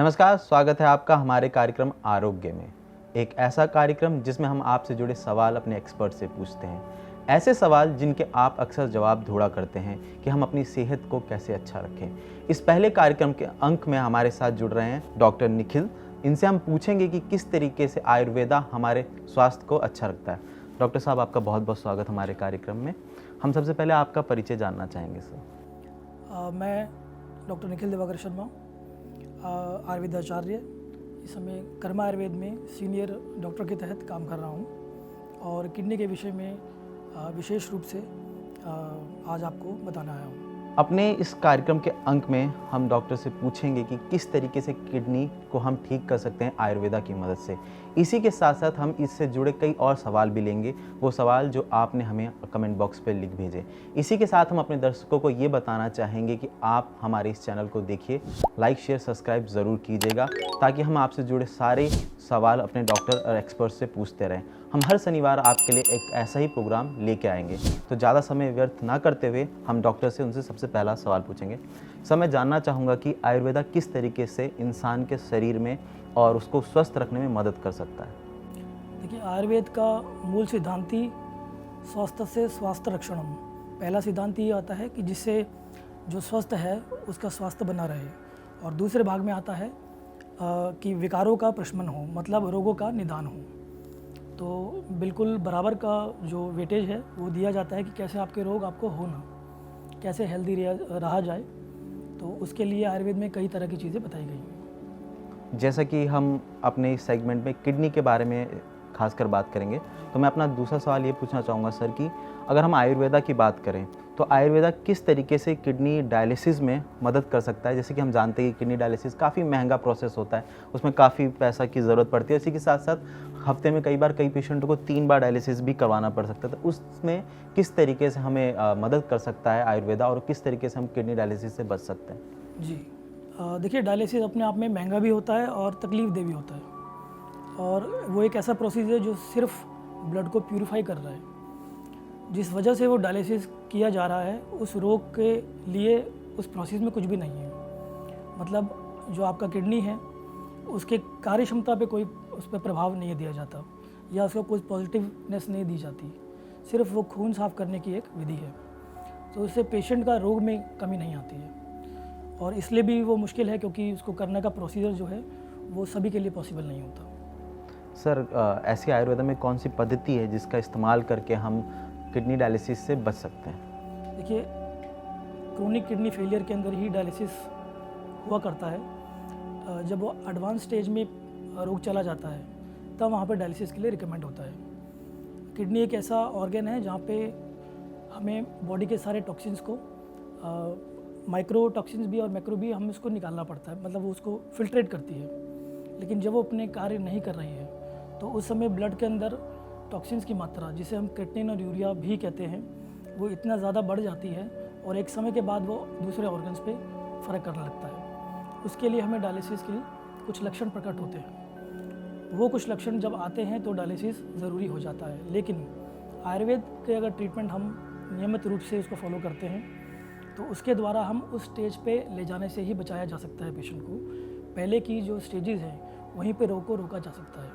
नमस्कार, स्वागत है आपका हमारे कार्यक्रम आरोग्य में। एक ऐसा कार्यक्रम जिसमें हम आपसे जुड़े सवाल अपने एक्सपर्ट से पूछते हैं। ऐसे सवाल जिनके आप अक्सर जवाब ढूंढा करते हैं कि हम अपनी सेहत को कैसे अच्छा रखें। इस पहले कार्यक्रम के अंक में हमारे साथ जुड़ रहे हैं डॉक्टर निखिल। इनसे हम पूछेंगे कि किस तरीके से आयुर्वेदा हमारे स्वास्थ्य को अच्छा रखता है। डॉक्टर साहब, आपका बहुत बहुत स्वागत हमारे कार्यक्रम में। हम सबसे पहले आपका परिचय जानना चाहेंगे सर। मैं डॉक्टर निखिल दिवाकर शर्मा, आयुर्वेदाचार्य, इस समय कर्मा आयुर्वेद में सीनियर डॉक्टर के तहत काम कर रहा हूँ और किडनी के विषय में विशेष रूप से आज आपको बताना आया हूँ। अपने इस कार्यक्रम के अंक में हम डॉक्टर से पूछेंगे कि किस तरीके से किडनी को हम ठीक कर सकते हैं आयुर्वेदा की मदद से। इसी के साथ साथ हम इससे जुड़े कई और सवाल भी लेंगे, वो सवाल जो आपने हमें कमेंट बॉक्स पर लिख भेजे। इसी के साथ हम अपने दर्शकों को ये बताना चाहेंगे कि आप हमारे इस चैनल को देखिए, लाइक शेयर सब्सक्राइब ज़रूर कीजिएगा, ताकि हम आपसे जुड़े सारे सवाल अपने डॉक्टर और एक्सपर्ट से पूछते रहें। हम हर शनिवार आपके लिए एक ऐसा ही प्रोग्राम लेके आएंगे। तो ज़्यादा समय व्यर्थ ना करते हुए हम डॉक्टर से उनसे सबसे पहला सवाल पूछेंगे। सर, मैं जानना चाहूँगा कि आयुर्वेदा किस तरीके से इंसान के शरीर में और उसको स्वस्थ रखने में मदद कर सकता है। देखिए, आयुर्वेद का मूल सिद्धांत ही स्वस्थ से स्वास्थ्य रक्षणम। पहला सिद्धांत ये आता है कि जिससे जो स्वस्थ है उसका स्वास्थ्य बना रहे, और दूसरे भाग में आता है कि विकारों का प्रशमन हो, मतलब रोगों का निदान हो। तो बिल्कुल बराबर का जो वेटेज है वो दिया जाता है कि कैसे आपके रोग आपको हो ना, कैसे हेल्दी रहा जाए। तो उसके लिए आयुर्वेद में कई तरह की चीज़ें बताई गई हैं। जैसा कि हम अपने इस सेगमेंट में किडनी के बारे में खासकर बात करेंगे, तो मैं अपना दूसरा सवाल ये पूछना चाहूँगा सर कि अगर हम आयुर्वेदा की बात करें तो आयुर्वेदा किस तरीके से किडनी डायलिसिस में मदद कर सकता है। जैसे कि हम जानते हैं कि किडनी डायलिसिस काफ़ी महंगा प्रोसेस होता है, उसमें काफ़ी पैसा की ज़रूरत पड़ती है। इसी के साथ साथ हफ्ते में कई बार कई पेशेंटों को 3 बार डायलिसिस भी करवाना पड़ सकता है। तो उसमें किस तरीके से हमें मदद कर सकता है आयुर्वेदा, और किस तरीके से हम किडनी डायलिसिस से बच सकते हैं? जी, देखिए, डायलिसिस अपने आप में महंगा भी होता है और तकलीफ़देह भी होता है, और वो एक ऐसा प्रोसेस है जो सिर्फ ब्लड को प्यूरिफाई कर रहा है। जिस वजह से वो डायलिसिस किया जा रहा है उस रोग के लिए उस प्रोसेस में कुछ भी नहीं है। मतलब जो आपका किडनी है उसके कार्य क्षमता पे कोई उस पर प्रभाव नहीं दिया जाता, या उसको कोई पॉजिटिवनेस नहीं दी जाती, सिर्फ वो खून साफ करने की एक विधि है। तो उससे पेशेंट का रोग में कमी नहीं आती है, और इसलिए भी वो मुश्किल है क्योंकि उसको करने का प्रोसीजर जो है वो सभी के लिए पॉसिबल नहीं होता। सर, ऐसी आयुर्वेदा में कौन सी पद्धति है जिसका इस्तेमाल करके हम किडनी डायलिसिस से बच सकते हैं? देखिए, क्रोनिक किडनी फेलियर के अंदर ही डायलिसिस हुआ करता है। जब वो एडवांस स्टेज में रोग चला जाता है तब वहाँ पे डायलिसिस के लिए रिकमेंड होता है। किडनी एक ऐसा ऑर्गन है जहाँ पे हमें बॉडी के सारे टॉक्सिन्स को, माइक्रो टॉक्सिन्स भी और मैक्रो भी, हमें उसको निकालना पड़ता है, मतलब वो उसको फिल्ट्रेट करती है। लेकिन जब वो अपने कार्य नहीं कर रही है तो उस समय ब्लड के अंदर टॉक्सिन्स की मात्रा, जिसे हम क्रेटिनिन और यूरिया भी कहते हैं, वो इतना ज़्यादा बढ़ जाती है और एक समय के बाद वो दूसरे ऑर्गन्स पे फ़र्क करने लगता है। उसके लिए हमें डायलिसिस के लिए कुछ लक्षण प्रकट होते हैं। वो कुछ लक्षण जब आते हैं तो डायलिसिस ज़रूरी हो जाता है। लेकिन आयुर्वेद के अगर ट्रीटमेंट हम नियमित रूप से उसको फॉलो करते हैं तो उसके द्वारा हम उस स्टेज पे ले जाने से ही बचाया जा सकता है पेशेंट को। पहले की जो स्टेजेस हैं वहीं पे रोग को रोका जा सकता है,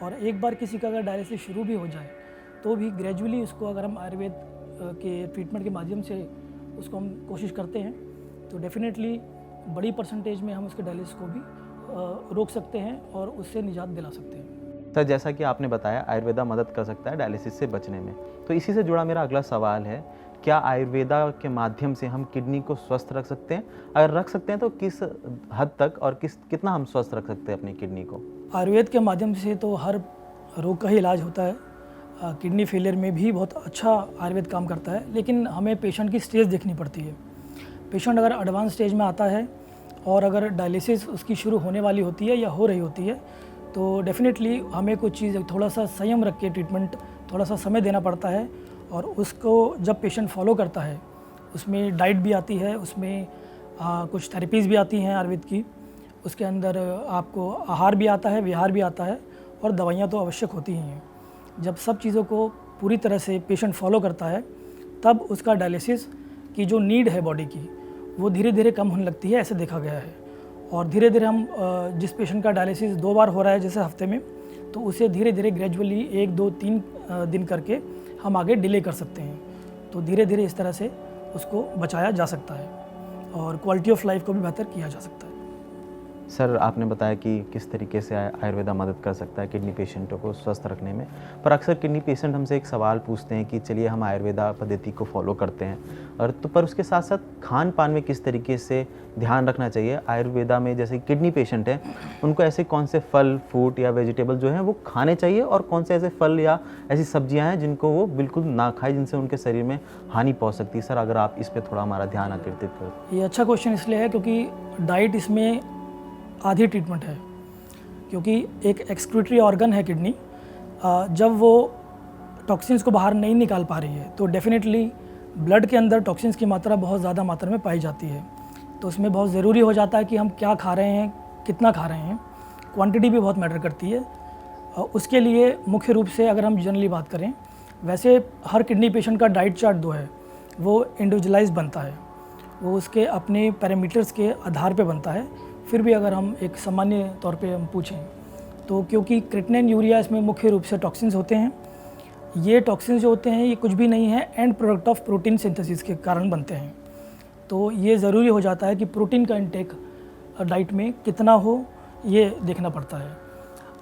और एक बार किसी का अगर डायलिसिस शुरू भी हो जाए तो भी ग्रेजुअली उसको, अगर हम आयुर्वेद के ट्रीटमेंट के माध्यम से उसको हम कोशिश करते हैं तो डेफिनेटली बड़ी परसेंटेज में हम उसके डायलिसिस को भी रोक सकते हैं और उससे निजात दिला सकते हैं। सर, जैसा कि आपने बताया आयुर्वेदा मदद कर सकता है डायलिसिस से बचने में, तो इसी से जुड़ा मेरा अगला सवाल है, क्या आयुर्वेदा के माध्यम से हम किडनी को स्वस्थ रख सकते हैं? अगर रख सकते हैं तो किस हद तक और कितना हम स्वस्थ रख सकते हैं अपनी किडनी को? आयुर्वेद के माध्यम से तो हर रोग का ही इलाज होता है। किडनी फेलियर में भी बहुत अच्छा आयुर्वेद काम करता है, लेकिन हमें पेशेंट की स्टेज देखनी पड़ती है। पेशेंट अगर एडवांस स्टेज में आता है और अगर डायलिसिस उसकी शुरू होने वाली होती है या हो रही होती है तो डेफिनेटली हमें कुछ चीज़, थोड़ा सा संयम रख के ट्रीटमेंट, थोड़ा सा समय देना पड़ता है। और उसको जब पेशेंट फॉलो करता है, उसमें डाइट भी आती है, उसमें कुछ थेरेपीज़ भी आती हैं आयुर्वेद की, उसके अंदर आपको आहार भी आता है, विहार भी आता है, और दवाइयाँ तो आवश्यक होती ही हैं। जब सब चीज़ों को पूरी तरह से पेशेंट फॉलो करता है तब उसका डायलिसिस की जो नीड है बॉडी की वो धीरे धीरे कम होने लगती है, ऐसे देखा गया है। और धीरे धीरे हम जिस पेशेंट का डायलिसिस 2 बार हो रहा है जैसे हफ्ते में, तो उसे धीरे धीरे ग्रेजुअली 1, 2, 3 दिन करके हम आगे डिले कर सकते हैं। तो धीरे धीरे इस तरह से उसको बचाया जा सकता है और क्वालिटी ऑफ लाइफ को भी बेहतर किया जा सकता है। सर, आपने बताया कि किस तरीके से आयुर्वेदा मदद कर सकता है किडनी पेशेंटों को स्वस्थ रखने में, पर अक्सर किडनी पेशेंट हमसे एक सवाल पूछते हैं कि चलिए हम आयुर्वेदा पद्धति को फॉलो करते हैं, और तो पर उसके साथ साथ खान पान में किस तरीके से ध्यान रखना चाहिए। आयुर्वेदा में जैसे किडनी पेशेंट हैं, उनको ऐसे कौन से फल, फ्रूट या वेजिटेबल जो हैं वो खाने चाहिए, और कौन से ऐसे फल या ऐसी सब्जियां हैं जिनको वो बिल्कुल ना खाए, जिनसे उनके शरीर में हानि पहुंच सकती है। सर, अगर आप इस पर थोड़ा हमारा ध्यान आकर्षित करें। ये अच्छा क्वेश्चन इसलिए है क्योंकि डाइट इसमें आधी ट्रीटमेंट है, क्योंकि एक एक्सक्रीटरी ऑर्गन है किडनी। जब वो टॉक्सिन्स को बाहर नहीं निकाल पा रही है तो डेफिनेटली ब्लड के अंदर टॉक्सिन्स की मात्रा बहुत ज़्यादा मात्रा में पाई जाती है। तो उसमें बहुत ज़रूरी हो जाता है कि हम क्या खा रहे हैं, कितना खा रहे हैं, क्वांटिटी भी बहुत मैटर करती है। उसके लिए मुख्य रूप से अगर हम जनरली बात करें, वैसे हर किडनी पेशेंट का डाइट चार्ट जो है वो इंडिविजुअलाइज बनता है, वो उसके अपने पैरामीटर्स के आधार पे बनता है। फिर भी अगर हम एक सामान्य तौर पे हम पूछें तो क्योंकि क्रिएटिनिन, यूरिया इसमें मुख्य रूप से टॉक्सिन्स होते हैं, ये टॉक्सिन्स जो होते हैं ये कुछ भी नहीं है, and product of protein synthesis के कारण बनते हैं। तो ये ज़रूरी हो जाता है कि प्रोटीन का इंटेक डाइट में कितना हो, ये देखना पड़ता है।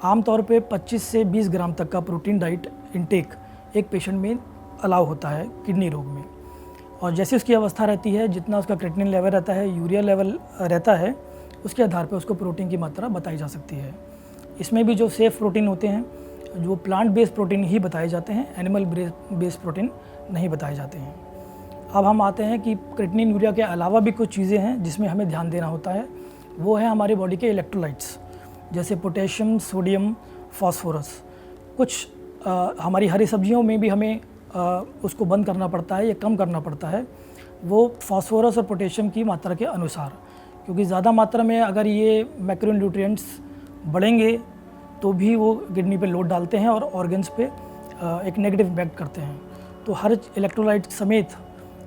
आमतौर पे 25 से 20 ग्राम तक का प्रोटीन डाइट इंटेक एक पेशेंट में अलाउ होता है किडनी रोग में। और जैसे उसकी अवस्था रहती है, जितना उसका क्रिएटिनिन लेवल रहता है, यूरिया लेवल रहता है, उसके आधार पर उसको प्रोटीन की मात्रा बताई जा सकती है। इसमें भी जो सेफ प्रोटीन होते हैं, जो प्लांट बेस्ड प्रोटीन ही बताए जाते हैं, एनिमल बेस्ड प्रोटीन नहीं बताए जाते हैं। अब हम आते हैं कि क्रिएटिनिन, यूरिया के अलावा भी कुछ चीज़ें हैं जिसमें हमें ध्यान देना होता है। वो है हमारी बॉडी के इलेक्ट्रोलाइट्स, जैसे पोटेशियम, सोडियम, फास्फोरस। कुछ हमारी हरी सब्जियों में भी हमें उसको बंद करना पड़ता है या कम करना पड़ता है, वो फास्फोरस और पोटेशियम की मात्रा के अनुसार। क्योंकि ज़्यादा मात्रा में अगर ये मैक्रोन्यूट्रिएंट्स बढ़ेंगे तो भी वो किडनी पे लोड डालते हैं और ऑर्गन्स पे एक नेगेटिव इम्पैक्ट करते हैं। तो हर इलेक्ट्रोलाइट समेत,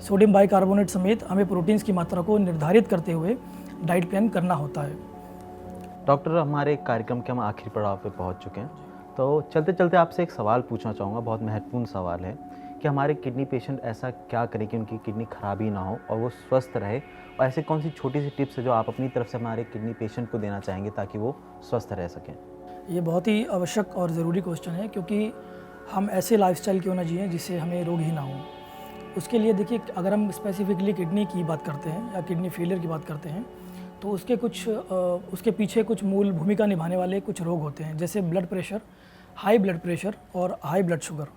सोडियम बाइकार्बोनेट समेत हमें प्रोटीन्स की मात्रा को निर्धारित करते हुए डाइट प्लान करना होता है। डॉक्टर, हमारे कार्यक्रम के हम आखिरी पड़ाव पे पहुंच चुके हैं, तो चलते चलते आपसे एक सवाल पूछना चाहूँगा, बहुत महत्वपूर्ण सवाल है कि हमारे किडनी पेशेंट ऐसा क्या करें कि उनकी किडनी खराब ही ना हो और वो स्वस्थ रहे, और ऐसे कौन सी छोटी सी टिप्स है जो आप अपनी तरफ से हमारे किडनी पेशेंट को देना चाहेंगे ताकि वो स्वस्थ रह सकें। ये बहुत ही आवश्यक और ज़रूरी क्वेश्चन है, क्योंकि हम ऐसे लाइफस्टाइल क्यों ना जिएं जिससे हमें रोग ही ना हो। उसके लिए देखिए, अगर हम स्पेसिफिकली किडनी की बात करते हैं या किडनी फेलियर की बात करते हैं, तो उसके पीछे कुछ मूल भूमिका निभाने वाले कुछ रोग होते हैं, जैसे blood pressure, high blood pressure और हाई ब्लड शुगर।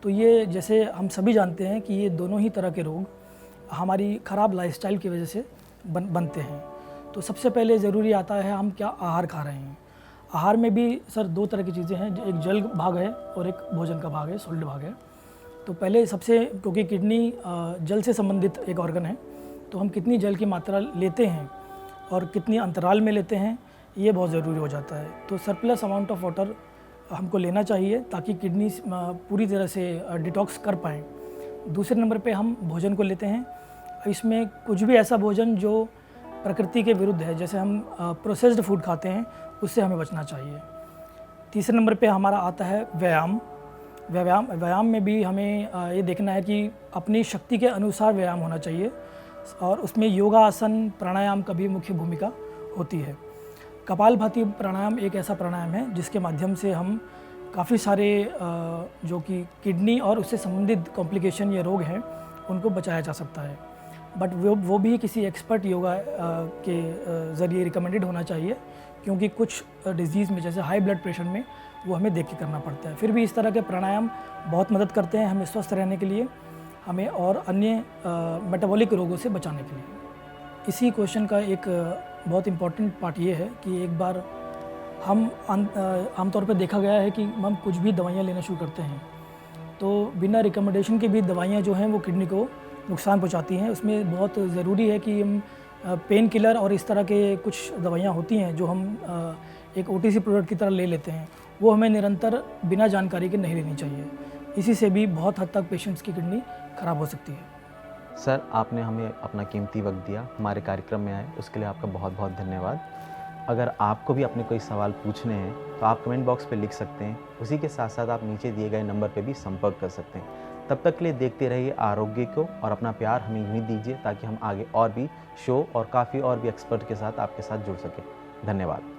तो ये, जैसे हम सभी जानते हैं कि ये दोनों ही तरह के रोग हमारी ख़राब लाइफस्टाइल की वजह से बनते हैं। तो सबसे पहले ज़रूरी आता है हम क्या आहार खा रहे हैं। आहार में भी सर 2 तरह की चीज़ें हैं, एक जल भाग है और एक भोजन का भाग है, सॉलिड भाग है। तो पहले सबसे, क्योंकि किडनी जल से संबंधित एक ऑर्गन है, तो हम कितनी जल की मात्रा लेते हैं और कितनी अंतराल में लेते हैं, ये बहुत ज़रूरी हो जाता है। तो सरप्लस अमाउंट ऑफ वाटर हमको लेना चाहिए ताकि किडनी पूरी तरह से डिटॉक्स कर पाएँ। दूसरे नंबर पे हम भोजन को लेते हैं। इसमें कुछ भी ऐसा भोजन जो प्रकृति के विरुद्ध है, जैसे हम प्रोसेस्ड फूड खाते हैं, उससे हमें बचना चाहिए। तीसरे नंबर पे हमारा आता है व्यायाम में भी हमें ये देखना है कि अपनी शक्ति के अनुसार व्यायाम होना चाहिए, और उसमें योगासन, प्राणायाम का भी मुख्य भूमिका होती है। कपालभाति प्राणायाम एक ऐसा प्राणायाम है जिसके माध्यम से हम काफ़ी सारे जो कि किडनी और उससे संबंधित कॉम्प्लिकेशन या रोग हैं, उनको बचाया जा सकता है। बट वो भी किसी एक्सपर्ट योगा के ज़रिए रिकमेंडेड होना चाहिए, क्योंकि कुछ डिजीज़ में, जैसे हाई ब्लड प्रेशर में, वो हमें देख के करना पड़ता है। फिर भी इस तरह के प्राणायाम बहुत मदद करते हैं हमें स्वस्थ रहने के लिए, हमें और अन्य मेटाबॉलिक रोगों से बचाने के लिए। इसी क्वेश्चन का एक बहुत इम्पॉर्टेंट पार्ट ये है कि एक बार हम आमतौर पर देखा गया है कि हम कुछ भी दवाइयाँ लेना शुरू करते हैं तो बिना रिकमेंडेशन के भी दवाइयाँ जो हैं वो किडनी को नुकसान पहुंचाती हैं। उसमें बहुत ज़रूरी है कि हम पेन किलर और इस तरह के कुछ दवाइयाँ होती हैं जो हम एक OTC प्रोडक्ट की तरह ले लेते हैं, वो हमें निरंतर बिना जानकारी के नहीं लेनी चाहिए। इसी से भी बहुत हद तक पेशेंट्स की किडनी खराब हो सकती है। सर, आपने हमें अपना कीमती वक्त दिया, हमारे कार्यक्रम में आए, उसके लिए आपका बहुत बहुत धन्यवाद। अगर आपको भी अपने कोई सवाल पूछने हैं तो आप कमेंट बॉक्स पे लिख सकते हैं। उसी के साथ साथ आप नीचे दिए गए नंबर पे भी संपर्क कर सकते हैं। तब तक के लिए देखते रहिए आरोग्य को और अपना प्यार हमें यूँ ही दीजिए ताकि हम आगे और भी शो और काफ़ी और भी एक्सपर्ट के साथ आपके साथ जुड़ सकें। धन्यवाद।